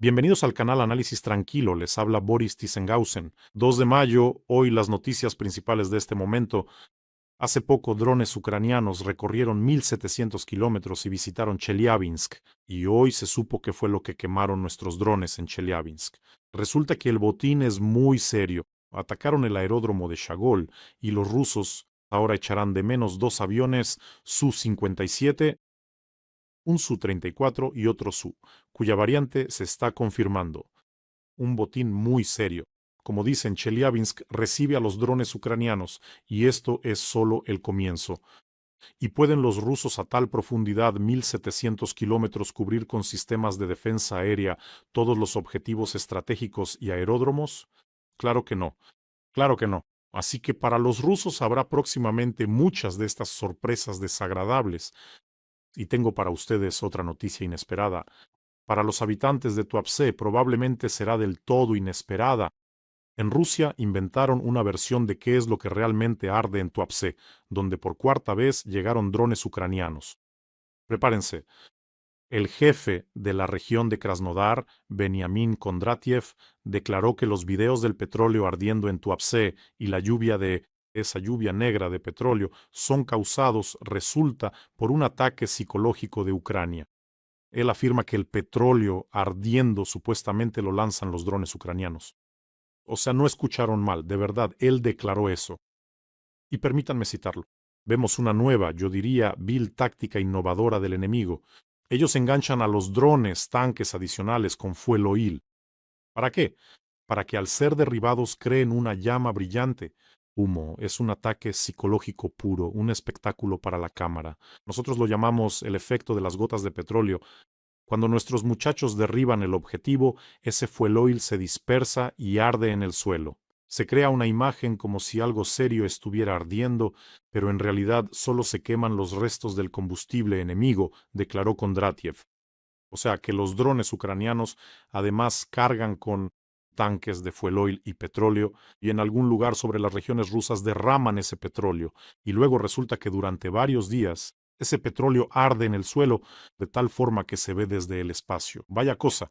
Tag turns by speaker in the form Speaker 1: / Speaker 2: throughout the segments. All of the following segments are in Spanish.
Speaker 1: Bienvenidos al canal Análisis Tranquilo, les habla Boris Tisenhausen. 2 de mayo, hoy las noticias principales de este momento. Hace poco drones ucranianos recorrieron 1.700 kilómetros y visitaron Chelyabinsk, y hoy se supo que fue lo que quemaron nuestros drones en Chelyabinsk. Resulta que el botín es muy serio. Atacaron el aeródromo de Shagol y los rusos ahora echarán de menos 2 aviones Su-57, un Su-34 y otro Su, cuya variante se está confirmando. Un botín muy serio. Como dicen, Chelyabinsk recibe a los drones ucranianos y esto es solo el comienzo. ¿Y pueden los rusos a tal profundidad, 1.700 kilómetros, cubrir con sistemas de defensa aérea todos los objetivos estratégicos y aeródromos? Claro que no, claro que no. Así que para los rusos habrá próximamente muchas de estas sorpresas desagradables. Y tengo para ustedes otra noticia inesperada. Para los habitantes de Tuapse probablemente será del todo inesperada. En Rusia inventaron una versión de qué es lo que realmente arde en Tuapse, donde por cuarta vez llegaron drones ucranianos. Prepárense. El jefe de la región de Krasnodar, Benyamin Kondratiev, declaró que los videos del petróleo ardiendo en Tuapse y la lluvia de esa lluvia negra de petróleo son causados, resulta, por un ataque psicológico de Ucrania. Él afirma que el petróleo ardiendo supuestamente lo lanzan los drones ucranianos. O sea, no escucharon mal, de verdad, él declaró eso. Y permítanme citarlo. Vemos una nueva, yo diría, vil táctica innovadora del enemigo. Ellos enganchan a los drones, tanques adicionales con fuel oil. ¿Para qué? Para que al ser derribados creen una llama brillante. Humo es un ataque psicológico puro, un espectáculo para la cámara. Nosotros lo llamamos el efecto de las gotas de petróleo. Cuando nuestros muchachos derriban el objetivo, ese fuel oil se dispersa y arde en el suelo. Se crea una imagen como si algo serio estuviera ardiendo, pero en realidad solo se queman los restos del combustible enemigo, declaró Kondratiev. O sea que los drones ucranianos además cargan con tanques de fuel oil y petróleo, y en algún lugar sobre las regiones rusas derraman ese petróleo, y luego resulta que durante varios días ese petróleo arde en el suelo de tal forma que se ve desde el espacio. Vaya cosa.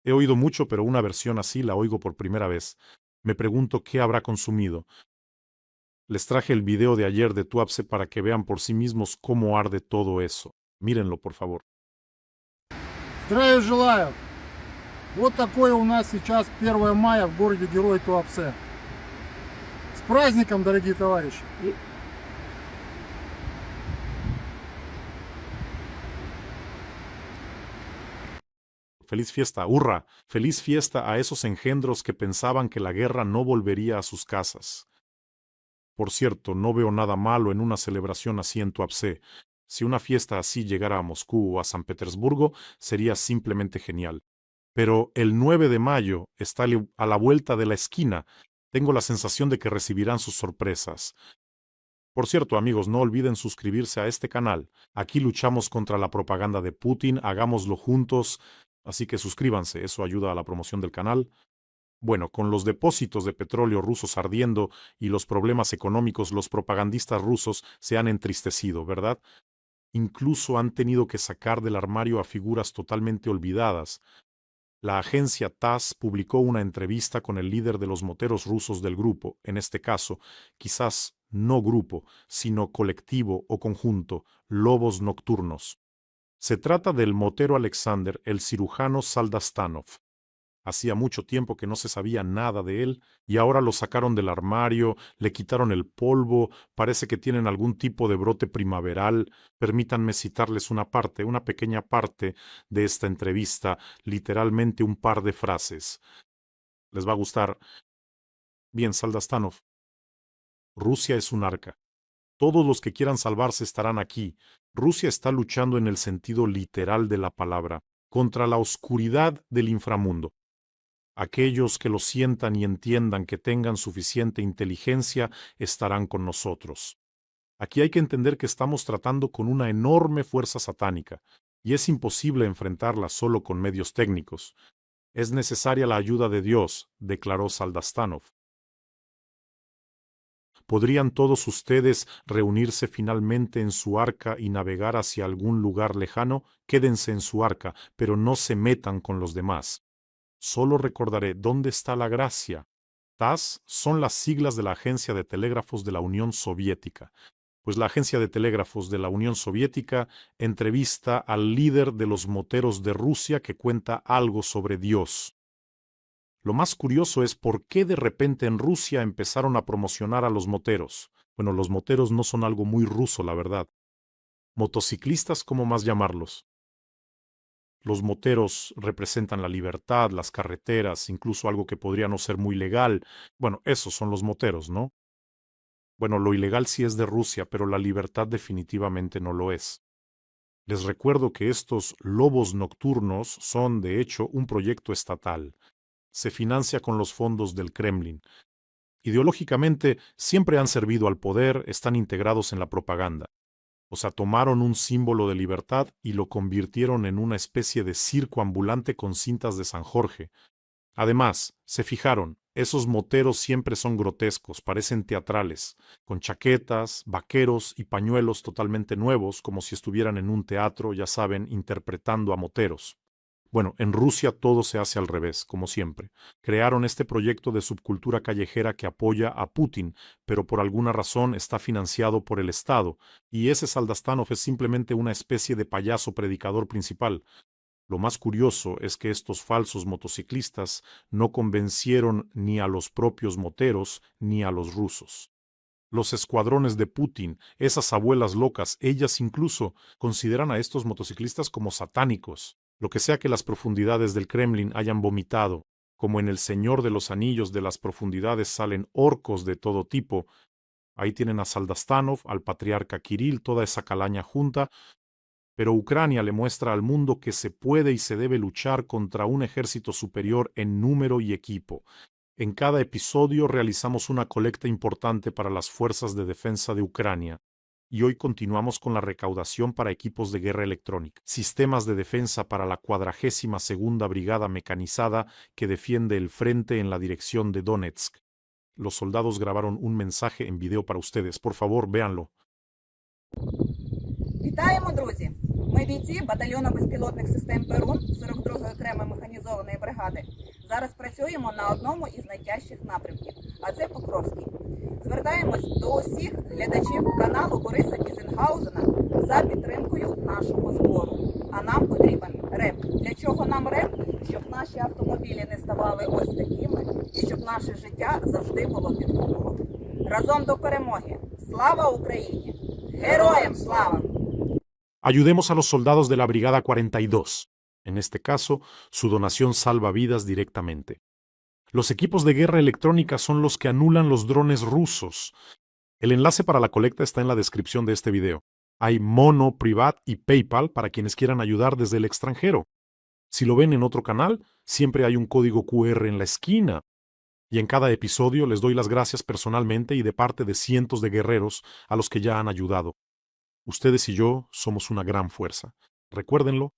Speaker 1: He oído mucho, pero una versión así la oigo por primera vez. Me pregunto qué habrá consumido. Les traje el video de ayer de Tuapse para que vean por sí mismos cómo arde todo eso. Mírenlo, por favor.
Speaker 2: Здравия желаю! Вот такое у нас сейчас 1 мая в городе-герой Туапсе. С праздником, дорогие товарищи!
Speaker 1: Feliz fiesta, hurra, feliz fiesta a esos engendros que pensaban que la guerra no volvería a sus casas. Por cierto, no veo nada malo en una celebración así en Tuapse. Si una fiesta así llegara a Moscú o a San Petersburgo, sería simplemente genial. Pero el 9 de mayo está a la vuelta de la esquina. Tengo la sensación de que recibirán sus sorpresas. Por cierto, amigos, no olviden suscribirse a este canal. Aquí luchamos contra la propaganda de Putin, hagámoslo juntos. Así que suscríbanse, eso ayuda a la promoción del canal. Bueno, con los depósitos de petróleo rusos ardiendo y los problemas económicos, los propagandistas rusos se han entristecido, ¿verdad? Incluso han tenido que sacar del armario a figuras totalmente olvidadas. La agencia TASS publicó una entrevista con el líder de los moteros rusos del grupo, en este caso, quizás no grupo, sino colectivo o conjunto, Lobos Nocturnos. Se trata del motero Alexander, el cirujano Saldastanov. Hacía mucho tiempo que no se sabía nada de él, y ahora lo sacaron del armario, le quitaron el polvo, parece que tienen algún tipo de brote primaveral. Permítanme citarles una pequeña parte de esta entrevista, literalmente un par de frases. Les va a gustar. Bien, Saldastanov. Rusia es un arca. Todos los que quieran salvarse estarán aquí. Rusia está luchando en el sentido literal de la palabra, contra la oscuridad del inframundo. Aquellos que lo sientan y entiendan que tengan suficiente inteligencia estarán con nosotros. Aquí hay que entender que estamos tratando con una enorme fuerza satánica, y es imposible enfrentarla solo con medios técnicos. Es necesaria la ayuda de Dios, declaró Saldastanov. ¿Podrían todos ustedes reunirse finalmente en su arca y navegar hacia algún lugar lejano? Quédense en su arca, pero no se metan con los demás. Solo recordaré dónde está la gracia. TASS son las siglas de la Agencia de Telégrafos de la Unión Soviética. Pues la Agencia de Telégrafos de la Unión Soviética entrevista al líder de los moteros de Rusia que cuenta algo sobre Dios. Lo más curioso es por qué de repente en Rusia empezaron a promocionar a los moteros. Bueno, los moteros no son algo muy ruso, la verdad. Motociclistas, ¿cómo más llamarlos? Los moteros representan la libertad, las carreteras, incluso algo que podría no ser muy legal. Bueno, esos son los moteros, ¿no? Bueno, lo ilegal sí es de Rusia, pero la libertad definitivamente no lo es. Les recuerdo que estos lobos nocturnos son, de hecho, un proyecto estatal. Se financia con los fondos del Kremlin. Ideológicamente, siempre han servido al poder, están integrados en la propaganda. O sea, tomaron un símbolo de libertad y lo convirtieron en una especie de circo ambulante con cintas de San Jorge. Además, se fijaron, esos moteros siempre son grotescos, parecen teatrales, con chaquetas, vaqueros y pañuelos totalmente nuevos, como si estuvieran en un teatro, ya saben, interpretando a moteros. Bueno, en Rusia todo se hace al revés, como siempre. Crearon este proyecto de subcultura callejera que apoya a Putin, pero por alguna razón está financiado por el Estado, y ese Saldastanov es simplemente una especie de payaso predicador principal. Lo más curioso es que estos falsos motociclistas no convencieron ni a los propios moteros ni a los rusos. Los escuadrones de Putin, esas abuelas locas, ellas incluso consideran a estos motociclistas como satánicos. Lo que sea que las profundidades del Kremlin hayan vomitado, como en El Señor de los Anillos de las profundidades salen orcos de todo tipo, ahí tienen a Saldastanov, al patriarca Kirill, toda esa calaña junta, pero Ucrania le muestra al mundo que se puede y se debe luchar contra un ejército superior en número y equipo. En cada episodio realizamos una colecta importante para las fuerzas de defensa de Ucrania. Y hoy continuamos con la recaudación para equipos de guerra electrónica, sistemas de defensa para la 42ª Brigada Mecanizada que defiende el frente en la dirección de Donetsk. Los soldados grabaron un mensaje en video para ustedes. Por favor, véanlo.
Speaker 3: Вітаємо, друзі! Ми бійці батальйону безпілотних систем Перун 42-ї окремої механізованої бригади. Зараз працюємо на одному із найтяжчих напрямків, а це Покровський. Звертаємось до усіх глядачів каналу Бориса Кізенгаузена за підтримкою нашого збору. А нам потрібен реп. Для чого нам реп? Щоб наші автомобілі не ставали ось такими і щоб наше життя завжди було під куполом. Разом до перемоги! Слава Україні! Героям слава!
Speaker 1: Ayudemos a los soldados de la Brigada 42. En este caso, su donación salva vidas directamente. Los equipos de guerra electrónica son los que anulan los drones rusos. El enlace para la colecta está en la descripción de este video. Hay Mono, Privat y PayPal para quienes quieran ayudar desde el extranjero. Si lo ven en otro canal, siempre hay un código QR en la esquina. Y en cada episodio les doy las gracias personalmente y de parte de cientos de guerreros a los que ya han ayudado. Ustedes y yo somos una gran fuerza. Recuérdenlo.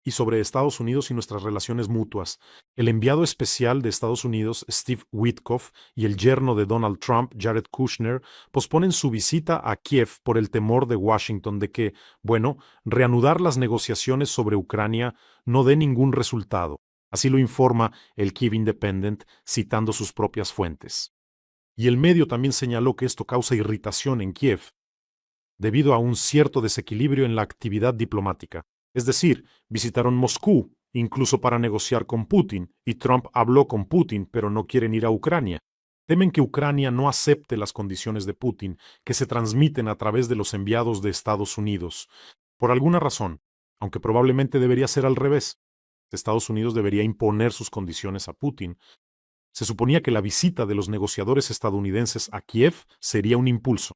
Speaker 1: Y sobre Estados Unidos y nuestras relaciones mutuas, el enviado especial de Estados Unidos, Steve Witkoff, y el yerno de Donald Trump, Jared Kushner, posponen su visita a Kiev por el temor de Washington de que, bueno, reanudar las negociaciones sobre Ucrania no dé ningún resultado. Así lo informa el Kiev Independent, citando sus propias fuentes. Y el medio también señaló que esto causa irritación en Kiev, debido a un cierto desequilibrio en la actividad diplomática. Es decir, visitaron Moscú, incluso para negociar con Putin, y Trump habló con Putin, pero no quieren ir a Ucrania. Temen que Ucrania no acepte las condiciones de Putin, que se transmiten a través de los enviados de Estados Unidos. Por alguna razón, aunque probablemente debería ser al revés. Estados Unidos debería imponer sus condiciones a Putin. Se suponía que la visita de los negociadores estadounidenses a Kiev sería un impulso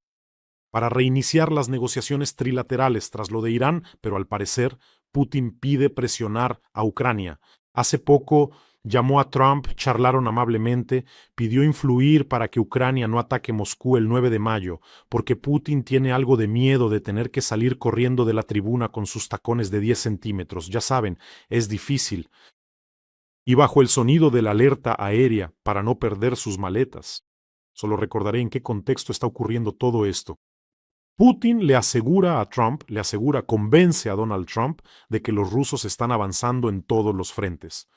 Speaker 1: para reiniciar las negociaciones trilaterales tras lo de Irán, pero al parecer Putin pide presionar a Ucrania. Hace poco llamó a Trump, charlaron amablemente, pidió influir para que Ucrania no ataque Moscú el 9 de mayo, porque Putin tiene algo de miedo de tener que salir corriendo de la tribuna con sus tacones de 10 centímetros. Ya saben, es difícil. Y bajo el sonido de la alerta aérea para no perder sus maletas. Solo recordaré en qué contexto está ocurriendo todo esto. Putin le asegura a Trump, convence a Donald Trump de que los rusos están avanzando en todos los frentes.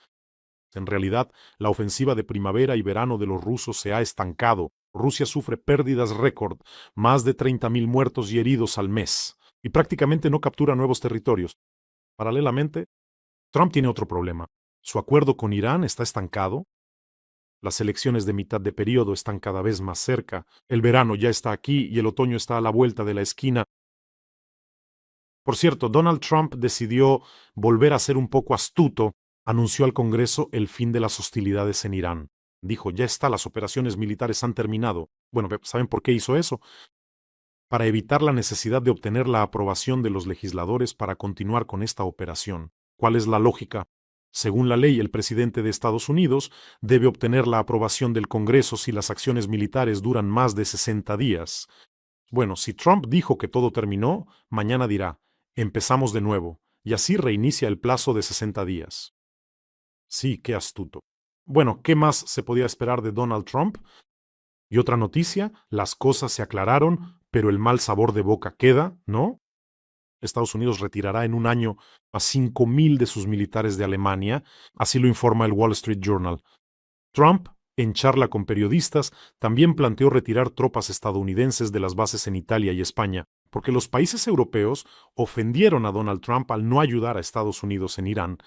Speaker 1: En realidad, la ofensiva de primavera y verano de los rusos se ha estancado. Rusia sufre pérdidas récord, más de 30.000 muertos y heridos al mes, y prácticamente no captura nuevos territorios. Paralelamente, Trump tiene otro problema. Su acuerdo con Irán está estancado. Las elecciones de mitad de periodo están cada vez más cerca. El verano ya está aquí y el otoño está a la vuelta de la esquina. Por cierto, Donald Trump decidió volver a ser un poco astuto. Anunció al Congreso el fin de las hostilidades en Irán. Dijo, ya está, las operaciones militares han terminado. Bueno, ¿saben por qué hizo eso? Para evitar la necesidad de obtener la aprobación de los legisladores para continuar con esta operación. ¿Cuál es la lógica? Según la ley, el presidente de Estados Unidos debe obtener la aprobación del Congreso si las acciones militares duran más de 60 días. Bueno, si Trump dijo que todo terminó, mañana dirá, empezamos de nuevo, y así reinicia el plazo de 60 días. Sí, qué astuto. Bueno, ¿qué más se podía esperar de Donald Trump? Y otra noticia, las cosas se aclararon, pero el mal sabor de boca queda, ¿no? Estados Unidos retirará en un año a 5.000 de sus militares de Alemania, así lo informa el Wall Street Journal. Trump, en charla con periodistas, también planteó retirar tropas estadounidenses de las bases en Italia y España, porque los países europeos ofendieron a Donald Trump al no ayudar a Estados Unidos en Irán.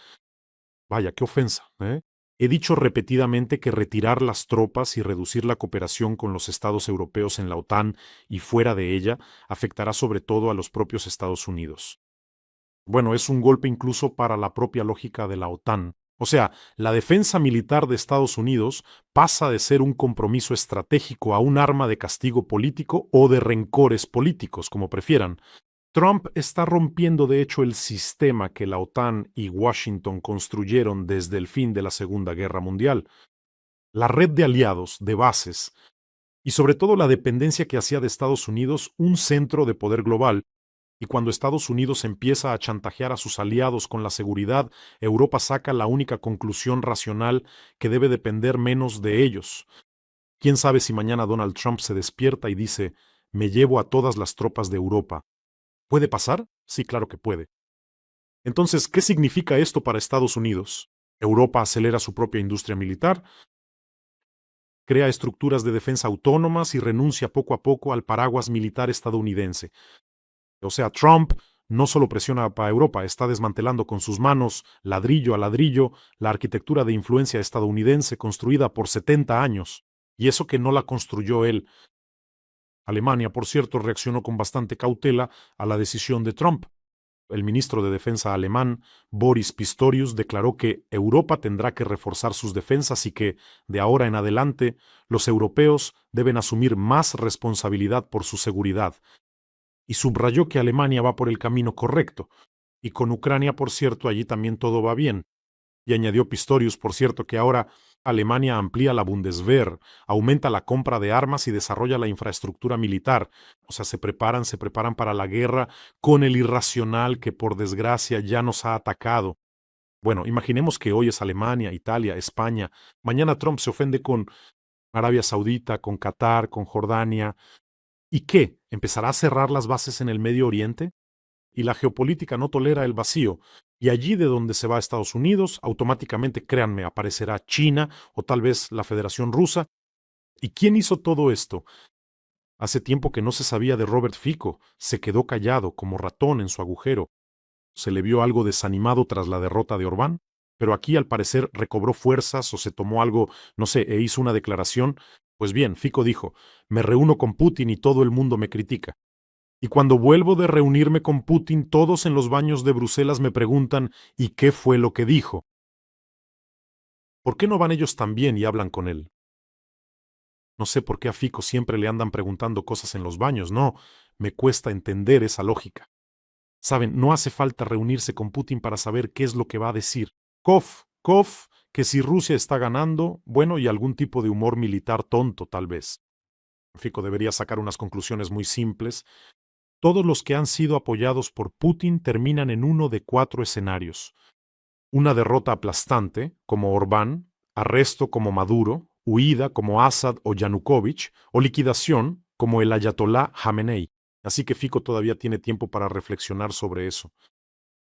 Speaker 1: Vaya, qué ofensa, ¿eh? He dicho repetidamente que retirar las tropas y reducir la cooperación con los estados europeos en la OTAN y fuera de ella afectará sobre todo a los propios Estados Unidos. Bueno, es un golpe incluso para la propia lógica de la OTAN. O sea, la defensa militar de Estados Unidos pasa de ser un compromiso estratégico a un arma de castigo político o de rencores políticos, como prefieran. Trump está rompiendo de hecho el sistema que la OTAN y Washington construyeron desde el fin de la Segunda Guerra Mundial. La red de aliados, de bases, y sobre todo la dependencia que hacía de Estados Unidos un centro de poder global. Y cuando Estados Unidos empieza a chantajear a sus aliados con la seguridad, Europa saca la única conclusión racional que debe depender menos de ellos. ¿Quién sabe si mañana Donald Trump se despierta y dice, me llevo a todas las tropas de Europa? ¿Puede pasar? Sí, claro que puede. Entonces, ¿qué significa esto para Estados Unidos? Europa acelera su propia industria militar, crea estructuras de defensa autónomas y renuncia poco a poco al paraguas militar estadounidense. O sea, Trump no solo presiona para Europa, está desmantelando con sus manos, ladrillo a ladrillo, la arquitectura de influencia estadounidense construida por 70 años. Y eso que no la construyó él. Alemania, por cierto, reaccionó con bastante cautela a la decisión de Trump. El ministro de Defensa alemán, Boris Pistorius, declaró que Europa tendrá que reforzar sus defensas y que, de ahora en adelante, los europeos deben asumir más responsabilidad por su seguridad. Y subrayó que Alemania va por el camino correcto. Y con Ucrania, por cierto, allí también todo va bien. Y añadió Pistorius, por cierto, que ahora Alemania amplía la Bundeswehr, aumenta la compra de armas y desarrolla la infraestructura militar. O sea, se preparan para la guerra con el irracional que por desgracia ya nos ha atacado. Bueno, imaginemos que hoy es Alemania, Italia, España. Mañana Trump se ofende con Arabia Saudita, con Qatar, con Jordania. ¿Y qué? ¿Empezará a cerrar las bases en el Medio Oriente? Y la geopolítica no tolera el vacío. Y allí de donde se va a Estados Unidos, automáticamente, créanme, aparecerá China o tal vez la Federación Rusa. ¿Y quién hizo todo esto? Hace tiempo que no se sabía de Robert Fico, se quedó callado como ratón en su agujero. Se le vio algo desanimado tras la derrota de Orbán, pero aquí al parecer recobró fuerzas o se tomó algo, no sé, e hizo una declaración. Pues bien, Fico dijo, me reúno con Putin y todo el mundo me critica. Y cuando vuelvo de reunirme con Putin, todos en los baños de Bruselas me preguntan ¿y qué fue lo que dijo? ¿Por qué no van ellos también y hablan con él? No sé por qué a Fico siempre le andan preguntando cosas en los baños, no, me cuesta entender esa lógica. Saben, no hace falta reunirse con Putin para saber qué es lo que va a decir. Kov, que si Rusia está ganando, bueno, y algún tipo de humor militar tonto tal vez. Fico debería sacar unas conclusiones muy simples. Todos los que han sido apoyados por Putin terminan en uno de 4 escenarios. Una derrota aplastante, como Orbán, arresto como Maduro, huida como Assad o Yanukovych, o liquidación como el Ayatolá Jamenei. Así que Fico todavía tiene tiempo para reflexionar sobre eso.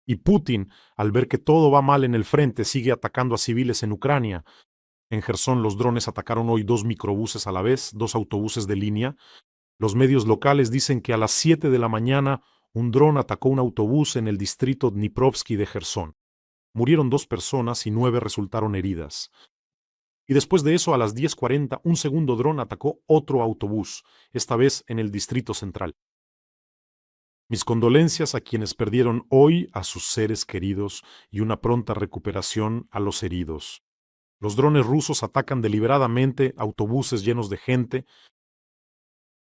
Speaker 1: Y Putin, al ver que todo va mal en el frente, sigue atacando a civiles en Ucrania. En Gerson los drones atacaron hoy 2 microbuses a la vez, 2 autobuses de línea. Los medios locales dicen que a las 7 de la mañana un dron atacó un autobús en el distrito Dniprovsky de Gerson. Murieron 2 personas y 9 resultaron heridas. Y después de eso, a las 10:40, un segundo dron atacó otro autobús, esta vez en el distrito central. Mis condolencias a quienes perdieron hoy a sus seres queridos y una pronta recuperación a los heridos. Los drones rusos atacan deliberadamente autobuses llenos de gente.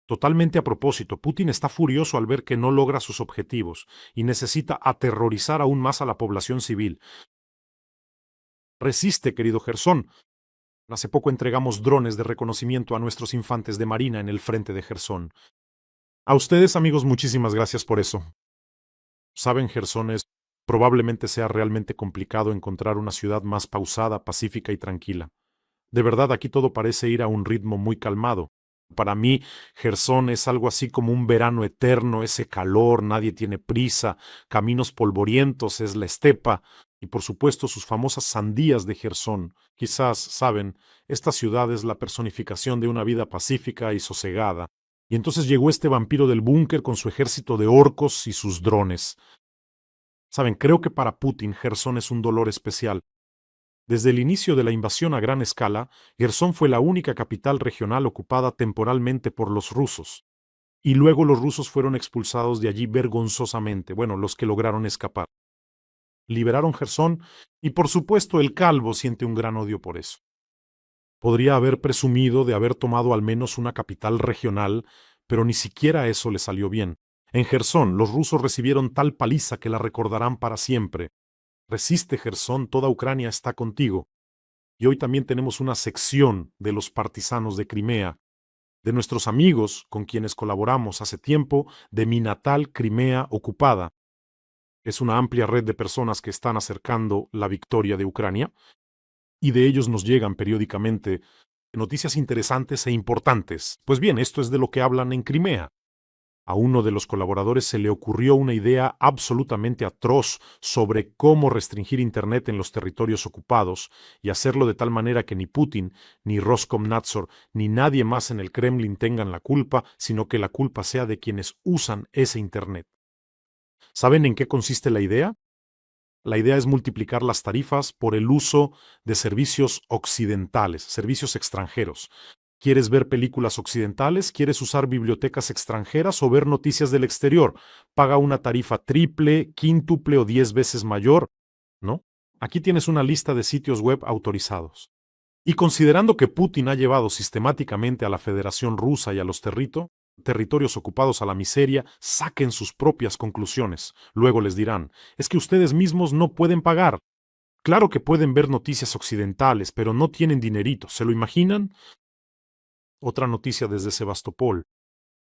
Speaker 1: Totalmente a propósito, Putin está furioso al ver que no logra sus objetivos y necesita aterrorizar aún más a la población civil. Resiste, querido Gerson. Hace poco entregamos drones de reconocimiento a nuestros infantes de marina en el frente de Gerson. A ustedes, amigos, muchísimas gracias por eso. Saben, Gerson, probablemente sea realmente complicado encontrar una ciudad más pausada, pacífica y tranquila. De verdad, aquí todo parece ir a un ritmo muy calmado. Para mí, Gerson es algo así como un verano eterno, ese calor, nadie tiene prisa, caminos polvorientos, es la estepa, y por supuesto sus famosas sandías de Gerson. Quizás, saben, esta ciudad es la personificación de una vida pacífica y sosegada. Y entonces llegó este vampiro del búnker con su ejército de orcos y sus drones. Saben, creo que para Putin Gerson es un dolor especial. Desde el inicio de la invasión a gran escala, Gerson fue la única capital regional ocupada temporalmente por los rusos. Y luego los rusos fueron expulsados de allí vergonzosamente, bueno, los que lograron escapar. Liberaron Gerson y por supuesto el calvo siente un gran odio por eso. Podría haber presumido de haber tomado al menos una capital regional, pero ni siquiera eso le salió bien. En Gerson los rusos recibieron tal paliza que la recordarán para siempre. Resiste, Gerson, toda Ucrania está contigo. Y hoy también tenemos una sección de los partisanos de Crimea, de nuestros amigos con quienes colaboramos hace tiempo, de mi natal Crimea ocupada. Es una amplia red de personas que están acercando la victoria de Ucrania, y de ellos nos llegan periódicamente noticias interesantes e importantes. Pues bien, esto es de lo que hablan en Crimea. A uno de los colaboradores se le ocurrió una idea absolutamente atroz sobre cómo restringir Internet en los territorios ocupados y hacerlo de tal manera que ni Putin, ni Roskomnadzor, ni nadie más en el Kremlin tengan la culpa, sino que la culpa sea de quienes usan ese Internet. ¿Saben en qué consiste la idea? La idea es multiplicar las tarifas por el uso de servicios occidentales, servicios extranjeros. ¿Quieres ver películas occidentales? ¿Quieres usar bibliotecas extranjeras o ver noticias del exterior? Paga una tarifa triple, quíntuple o 10 veces mayor, ¿no? Aquí tienes una lista de sitios web autorizados. Y considerando que Putin ha llevado sistemáticamente a la Federación Rusa y a los territorios ocupados a la miseria, saquen sus propias conclusiones. Luego les dirán, es que ustedes mismos no pueden pagar. Claro que pueden ver noticias occidentales, pero no tienen dinerito. ¿Se lo imaginan? Otra noticia desde Sebastopol.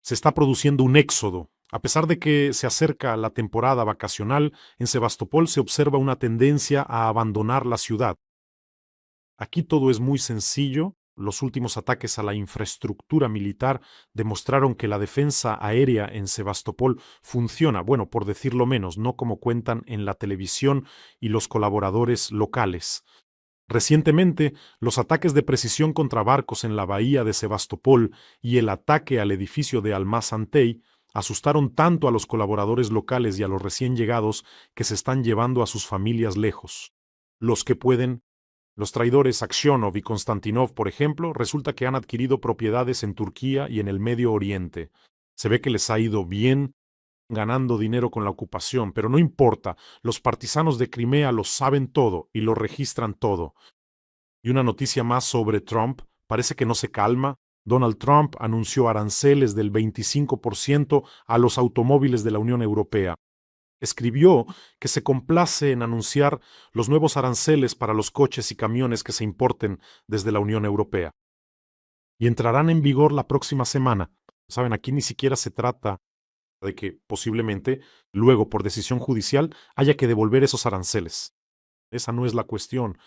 Speaker 1: Se está produciendo un éxodo. A pesar de que se acerca la temporada vacacional, en Sebastopol se observa una tendencia a abandonar la ciudad. Aquí todo es muy sencillo. Los últimos ataques a la infraestructura militar demostraron que la defensa aérea en Sebastopol funciona, bueno, por decirlo menos, no como cuentan en la televisión y los colaboradores locales. Recientemente, los ataques de precisión contra barcos en la bahía de Sebastopol y el ataque al edificio de Almaz-Antey asustaron tanto a los colaboradores locales y a los recién llegados que se están llevando a sus familias lejos. Los que pueden, los traidores Aksionov y Konstantinov, por ejemplo, resulta que han adquirido propiedades en Turquía y en el Medio Oriente. Se ve que les ha ido bien ganando dinero con la ocupación, pero no importa, los partisanos de Crimea lo saben todo y lo registran todo. Y una noticia más sobre Trump, parece que no se calma. Donald Trump anunció aranceles del 25% a los automóviles de la Unión Europea. Escribió que se complace en anunciar los nuevos aranceles para los coches y camiones que se importen desde la Unión Europea. Y entrarán en vigor la próxima semana. Saben, aquí ni siquiera se trata de que posiblemente luego por decisión judicial haya que devolver esos aranceles. Esa no es la cuestión.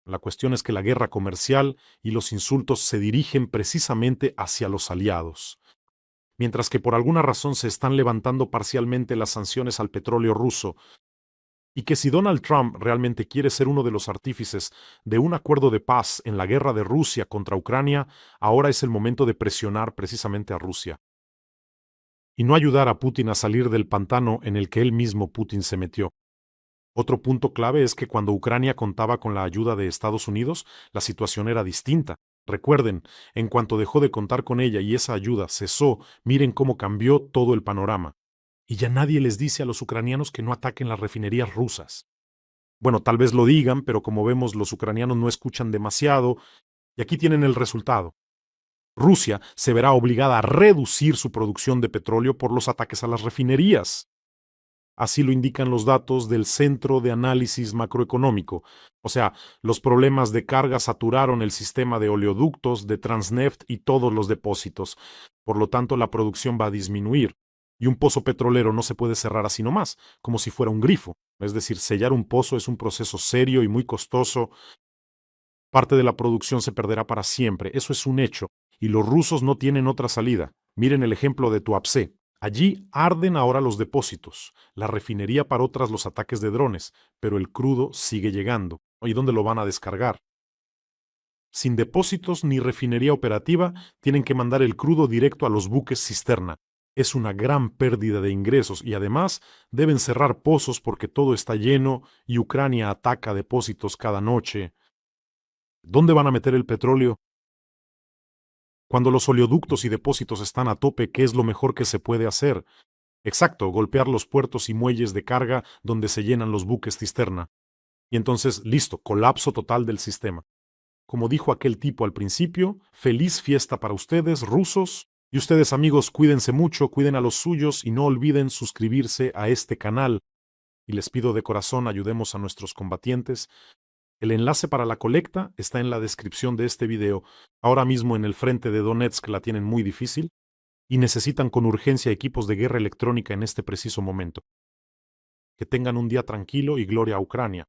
Speaker 1: La cuestión es que la guerra comercial y los insultos se dirigen precisamente hacia los aliados. Mientras que por alguna razón se están levantando parcialmente las sanciones al petróleo ruso, y que si Donald Trump realmente quiere ser uno de los artífices de un acuerdo de paz en la guerra de Rusia contra Ucrania, ahora es el momento de presionar precisamente a Rusia y no ayudar a Putin a salir del pantano en el que él mismo Putin se metió. Otro punto clave es que cuando Ucrania contaba con la ayuda de Estados Unidos, la situación era distinta. Recuerden, en cuanto dejó de contar con ella y esa ayuda cesó, miren cómo cambió todo el panorama. Y ya nadie les dice a los ucranianos que no ataquen las refinerías rusas. Bueno, tal vez lo digan, pero como vemos, los ucranianos no escuchan demasiado, y aquí tienen el resultado. Rusia se verá obligada a reducir su producción de petróleo por los ataques a las refinerías. Así lo indican los datos del Centro de Análisis Macroeconómico. O sea, los problemas de carga saturaron el sistema de oleoductos, de Transneft y todos los depósitos. Por lo tanto, la producción va a disminuir. Y un pozo petrolero no se puede cerrar así nomás, como si fuera un grifo. Es decir, sellar un pozo es un proceso serio y muy costoso. Parte de la producción se perderá para siempre. Eso es un hecho. Y los rusos no tienen otra salida. Miren el ejemplo de Tuapse. Allí arden ahora los depósitos, la refinería para otras los ataques de drones, pero el crudo sigue llegando. ¿Y dónde lo van a descargar? Sin depósitos ni refinería operativa, tienen que mandar el crudo directo a los buques cisterna. Es una gran pérdida de ingresos y además deben cerrar pozos porque todo está lleno y Ucrania ataca depósitos cada noche. ¿Dónde van a meter el petróleo? Cuando los oleoductos y depósitos están a tope, ¿qué es lo mejor que se puede hacer? Exacto, golpear los puertos y muelles de carga donde se llenan los buques cisterna. Y entonces, listo, colapso total del sistema. Como dijo aquel tipo al principio, feliz fiesta para ustedes, rusos. Y ustedes, amigos, cuídense mucho, cuiden a los suyos y no olviden suscribirse a este canal. Y les pido de corazón, ayudemos a nuestros combatientes. El enlace para la colecta está en la descripción de este video. Ahora mismo en el frente de Donetsk la tienen muy difícil y necesitan con urgencia equipos de guerra electrónica en este preciso momento. Que tengan un día tranquilo y gloria a Ucrania.